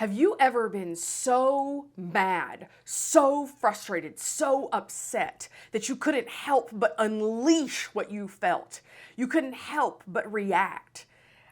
Have you ever been so mad, so frustrated, so upset that you couldn't help but unleash what you felt? You couldn't help but react.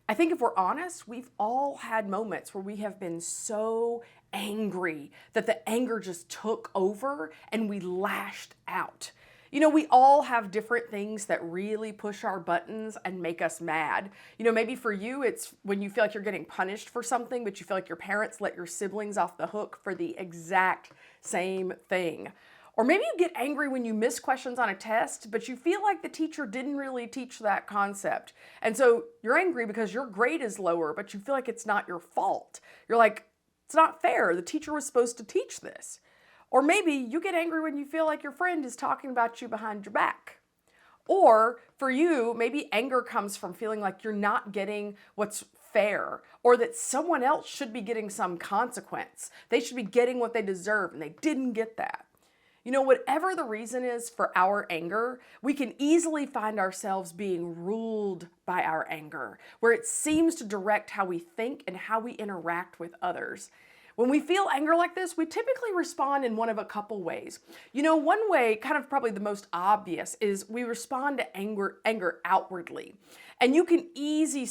I think if we're honest, we've all had moments where we have been so angry that the anger just took over and we lashed out. You know, we all have different things that really push our buttons and make us mad. You know, maybe for you, it's when you feel like you're getting punished for something, but you feel like your parents let your siblings off the hook for the exact same thing. Or maybe you get angry when you miss questions on a test, but you feel like the teacher didn't really teach that concept. And so you're angry because your grade is lower, but you feel like it's not your fault. You're like, it's not fair. The teacher was supposed to teach this. Or maybe you get angry when you feel like your friend is talking about you behind your back. Or for you, maybe anger comes from feeling like you're not getting what's fair, or that someone else should be getting some consequence. They should be getting what they deserve and they didn't get that. You know, whatever the reason is for our anger, we can easily find ourselves being ruled by our anger, where it seems to direct how we think and how we interact with others. When we feel anger like this, we typically respond in one of a couple ways. You know, one way, kind of probably the most obvious, is we respond to anger outwardly. And you can easily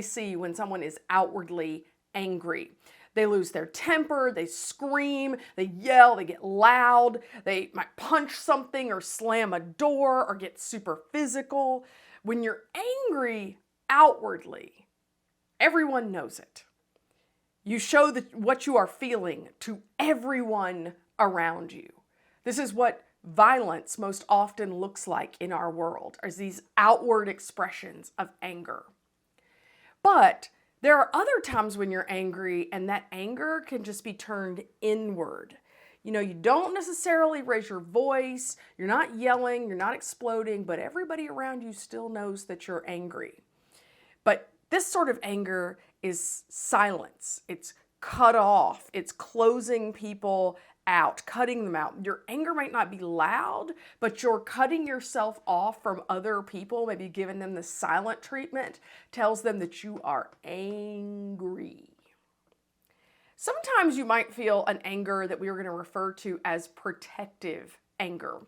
see when someone is outwardly angry. They lose their temper, they scream, they yell, they get loud, they might punch something or slam a door or get super physical. When you're angry outwardly, everyone knows it. You show what you are feeling to everyone around you. This is what violence most often looks like in our world, as these outward expressions of anger. But there are other times when you're angry and that anger can just be turned inward. You know, you don't necessarily raise your voice, you're not yelling, you're not exploding, but everybody around you still knows that you're angry. But this sort of anger is silence. It's cut off. It's closing people out, cutting them out. Your anger might not be loud, but you're cutting yourself off from other people, maybe giving them the silent treatment, tells them that you are angry. Sometimes you might feel an anger that we are going to refer to as protective anger.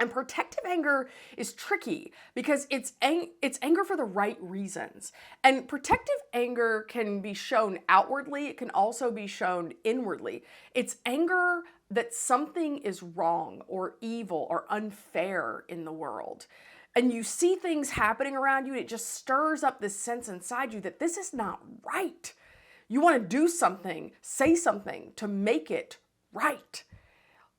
And protective anger is tricky because it's anger for the right reasons. And protective anger can be shown outwardly. It can also be shown inwardly. It's anger that something is wrong or evil or unfair in the world. And you see things happening around you, and it just stirs up this sense inside you that this is not right. You want to do something, say something to make it right.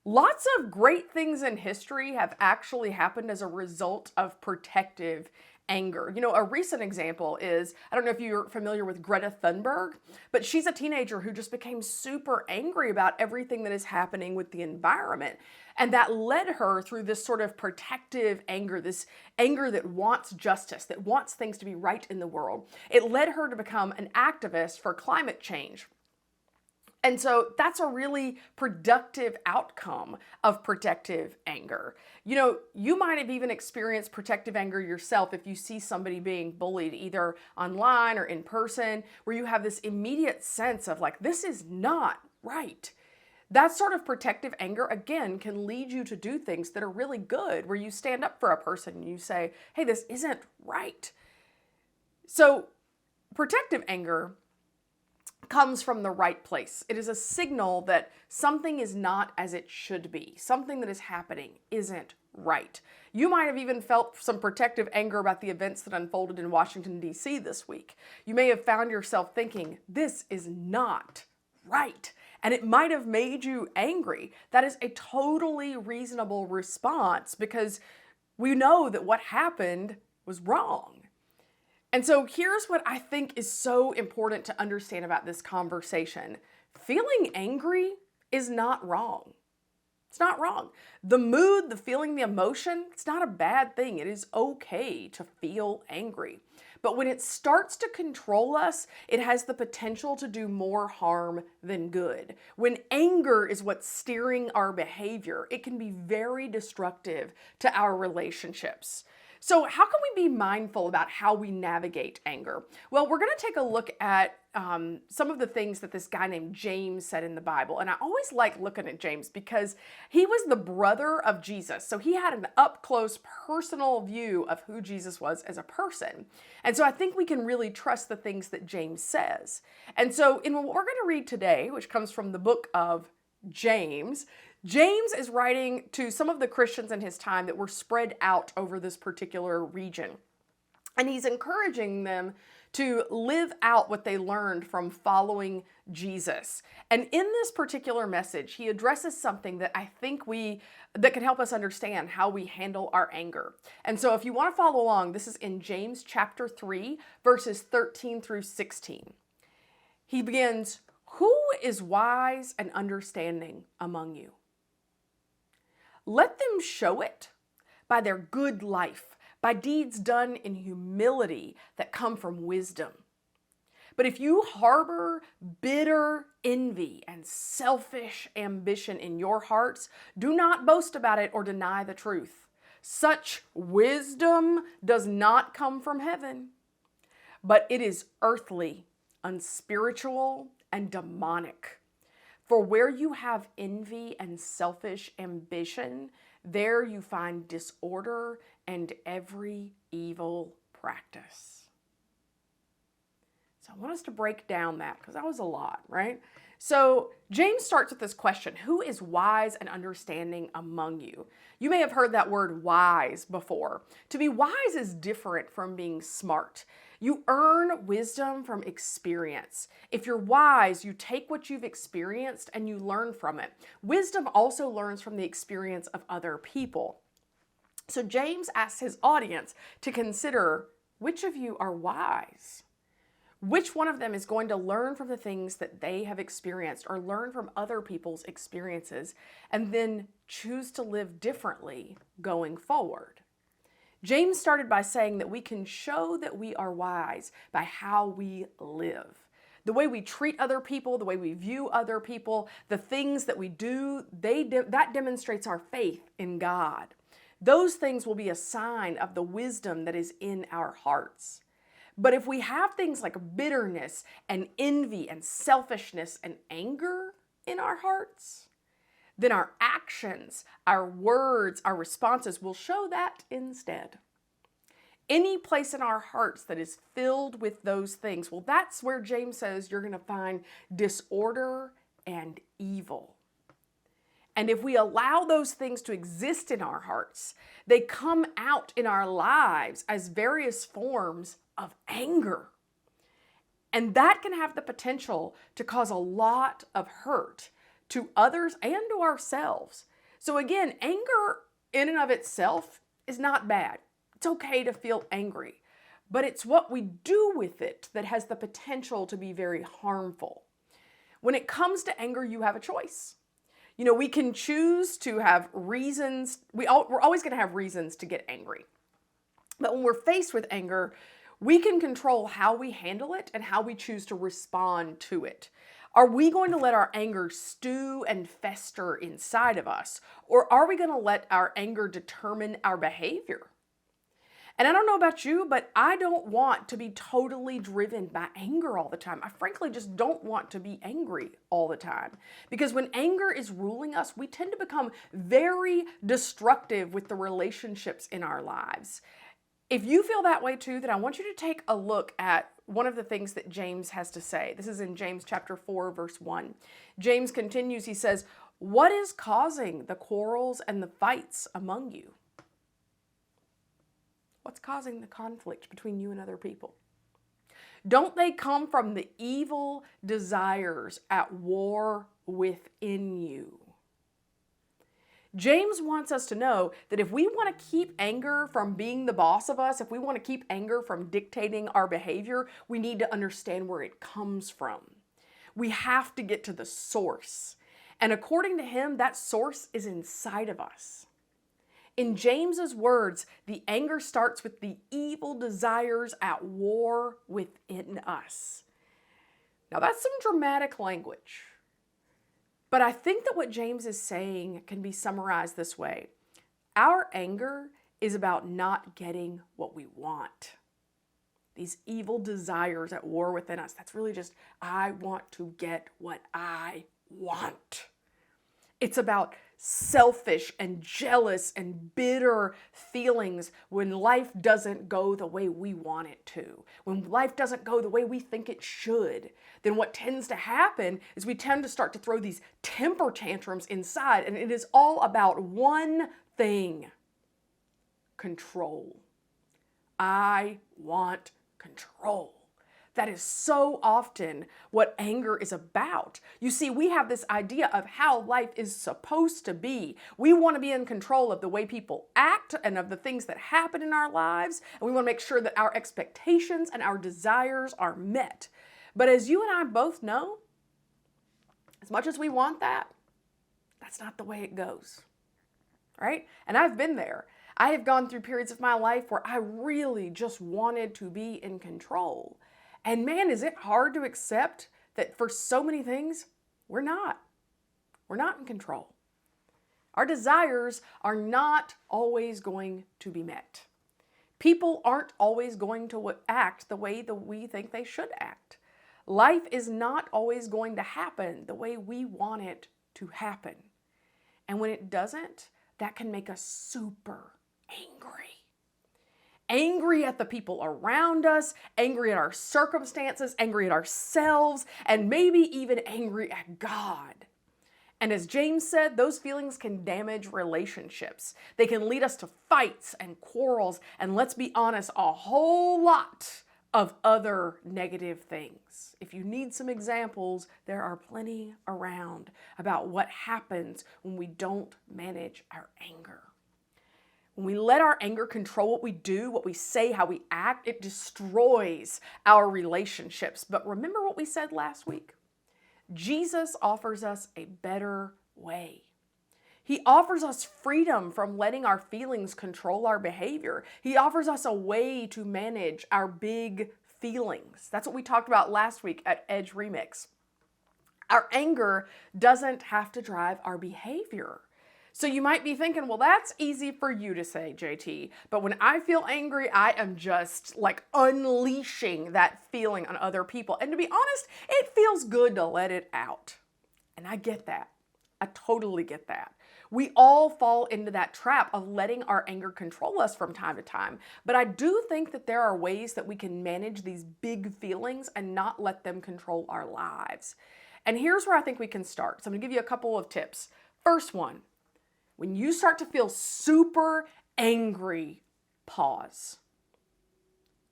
Lots of great things in history have actually happened as a result of protective anger. You know, a recent example is, I don't know if you're familiar with Greta Thunberg, but she's a teenager who just became super angry about everything that is happening with the environment. And that led her through this sort of protective anger, this anger that wants justice, that wants things to be right in the world. It led her to become an activist for climate change. And so that's a really productive outcome of protective anger. You know, you might have even experienced protective anger yourself if you see somebody being bullied either online or in person, where you have this immediate sense of like, this is not right. That sort of protective anger, again, can lead you to do things that are really good, where you stand up for a person and you say, hey, this isn't right. So protective anger comes from the right place. It is a signal that something is not as it should be. Something that is happening isn't right. You might have even felt some protective anger about the events that unfolded in Washington, D.C. this week. You may have found yourself thinking, this is not right. And it might have made you angry. That is a totally reasonable response because we know that what happened was wrong. And so here's what I think is so important to understand about this conversation. Feeling angry is not wrong. It's not wrong. The mood, the feeling, the emotion, it's not a bad thing. It is okay to feel angry. But when it starts to control us, it has the potential to do more harm than good. When anger is what's steering our behavior, it can be very destructive to our relationships. So how can we be mindful about how we navigate anger? Well, we're going to take a look at some of the things that this guy named James said in the Bible. And I always like looking at James because he was the brother of Jesus. So he had an up-close personal view of who Jesus was as a person. And so I think we can really trust the things that James says. And so in what we're going to read today, which comes from the book of James, James is writing to some of the Christians in his time that were spread out over this particular region. And he's encouraging them to live out what they learned from following Jesus. And in this particular message, he addresses something that I think that can help us understand how we handle our anger. And so if you want to follow along, this is in James chapter 3, verses 13 through 16. He begins, "Who is wise and understanding among you? Let them show it by their good life, by deeds done in humility that come from wisdom. But if you harbor bitter envy and selfish ambition in your hearts, do not boast about it or deny the truth. Such wisdom does not come from heaven, but it is earthly, unspiritual, and demonic. For where you have envy and selfish ambition, there you find disorder and every evil practice." So I want us to break down that because that was a lot, right? So James starts with this question: who is wise and understanding among you? You may have heard that word wise before. To be wise is different from being smart. You earn wisdom from experience. If you're wise, you take what you've experienced and you learn from it. Wisdom also learns from the experience of other people. So James asks his audience to consider, which of you are wise? Which one of them is going to learn from the things that they have experienced or learn from other people's experiences and then choose to live differently going forward? James started by saying that we can show that we are wise by how we live. The way we treat other people, the way we view other people, the things that we do, that demonstrates our faith in God. Those things will be a sign of the wisdom that is in our hearts. But if we have things like bitterness and envy and selfishness and anger in our hearts, then our actions, our words, our responses will show that instead. Any place in our hearts that is filled with those things, well, that's where James says you're going to find disorder and evil. And if we allow those things to exist in our hearts, they come out in our lives as various forms of anger. And that can have the potential to cause a lot of hurt to others and to ourselves. So again, anger in and of itself is not bad. It's okay to feel angry, but it's what we do with it that has the potential to be very harmful. When it comes to anger, you have a choice. You know, we can choose to have reasons. We're always going to have reasons to get angry. But when we're faced with anger, we can control how we handle it and how we choose to respond to it. Are we going to let our anger stew and fester inside of us? Or are we going to let our anger determine our behavior? And I don't know about you, but I don't want to be totally driven by anger all the time. I frankly just don't want to be angry all the time. Because when anger is ruling us, we tend to become very destructive with the relationships in our lives. If you feel that way too, then I want you to take a look at one of the things that James has to say. This is in James chapter 4, verse 1. James continues, he says, "What is causing the quarrels and the fights among you?" What's causing the conflict between you and other people? Don't they come from the evil desires at war within you? James wants us to know that if we want to keep anger from being the boss of us, if we want to keep anger from dictating our behavior, we need to understand where it comes from. We have to get to the source. And according to him, that source is inside of us. In James's words, the anger starts with the evil desires at war within us. Now that's some dramatic language. But I think that what James is saying can be summarized this way. Our anger is about not getting what we want. these evil desires at war within us. That's really just, I want to get what I want. It's about selfish and jealous and bitter feelings when life doesn't go the way we want it to. When life doesn't go the way we think it should, then what tends to happen is we tend to start to throw these temper tantrums inside, and it is all about one thing: control. I want control. That is so often what anger is about. You see, we have this idea of how life is supposed to be. We want to be in control of the way people act and of the things that happen in our lives, and we want to make sure that our expectations and our desires are met. But as you and I both know, as much as we want that, that's not the way it goes, right? And I've been there. I have gone through periods of my life where I really just wanted to be in control. And man, is it hard to accept that for so many things, we're not. We're not in control. Our desires are not always going to be met. People aren't always going to act the way that we think they should act. Life is not always going to happen the way we want it to happen. And when it doesn't, that can make us super angry. Angry at the people around us, angry at our circumstances, angry at ourselves, and maybe even angry at God. And as James said, those feelings can damage relationships. They can lead us to fights and quarrels, and let's be honest, a whole lot of other negative things. If you need some examples, there are plenty around about what happens when we don't manage our anger. When we let our anger control what we do, what we say, how we act, it destroys our relationships. But remember what we said last week? Jesus offers us a better way. He offers us freedom from letting our feelings control our behavior. He offers us a way to manage our big feelings. That's what we talked about last week at Edge Remix. Our anger doesn't have to drive our behavior. So you might be thinking, well, that's easy for you to say, JT, but when I feel angry, I am just like unleashing that feeling on other people. And to be honest, it feels good to let it out. And I get that. I totally get that. We all fall into that trap of letting our anger control us from time to time. But I do think that there are ways that we can manage these big feelings and not let them control our lives. And here's where I think we can start. So I'm gonna give you a couple of tips. First one, when you start to feel super angry, pause.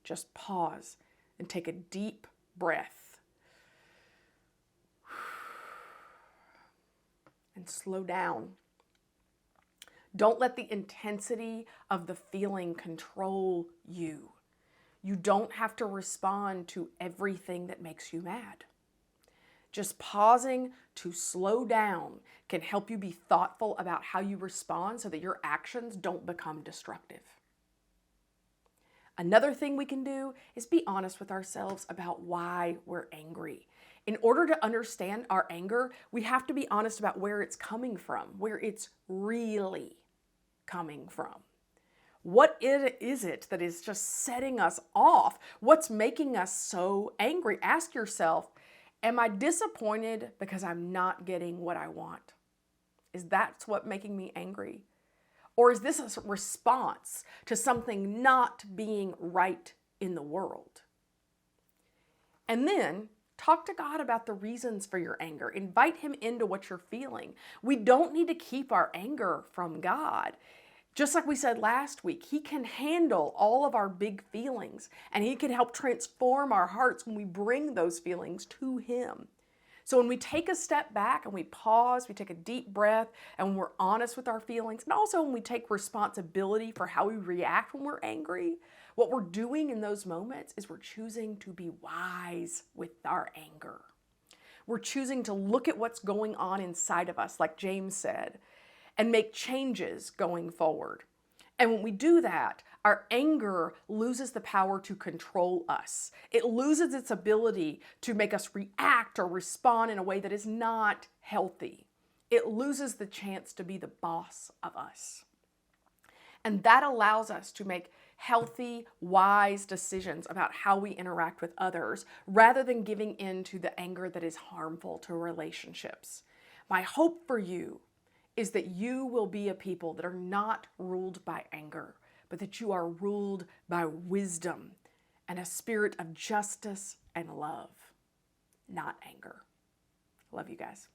Just pause and take a deep breath. And slow down. Don't let the intensity of the feeling control you. You don't have to respond to everything that makes you mad. Just pausing to slow down can help you be thoughtful about how you respond so that your actions don't become destructive. Another thing we can do is be honest with ourselves about why we're angry. In order to understand our anger, we have to be honest about where it's coming from, where it's really coming from. What is it that is just setting us off? What's making us so angry? Ask yourself, am I disappointed because I'm not getting what I want? Is that what's making me angry? Or is this a response to something not being right in the world? And then talk to God about the reasons for your anger. Invite Him into what you're feeling. We don't need to keep our anger from God. Just like we said last week, He can handle all of our big feelings, and He can help transform our hearts when we bring those feelings to Him. So when we take a step back and we pause, we take a deep breath, and when we're honest with our feelings, and also when we take responsibility for how we react when we're angry, what we're doing in those moments is we're choosing to be wise with our anger. We're choosing to look at what's going on inside of us, like James said, and make changes going forward. And when we do that, our anger loses the power to control us. It loses its ability to make us react or respond in a way that is not healthy. It loses the chance to be the boss of us. And that allows us to make healthy, wise decisions about how we interact with others rather than giving in to the anger that is harmful to relationships. My hope for you is that you will be a people that are not ruled by anger, but that you are ruled by wisdom and a spirit of justice and love, not anger. Love you guys.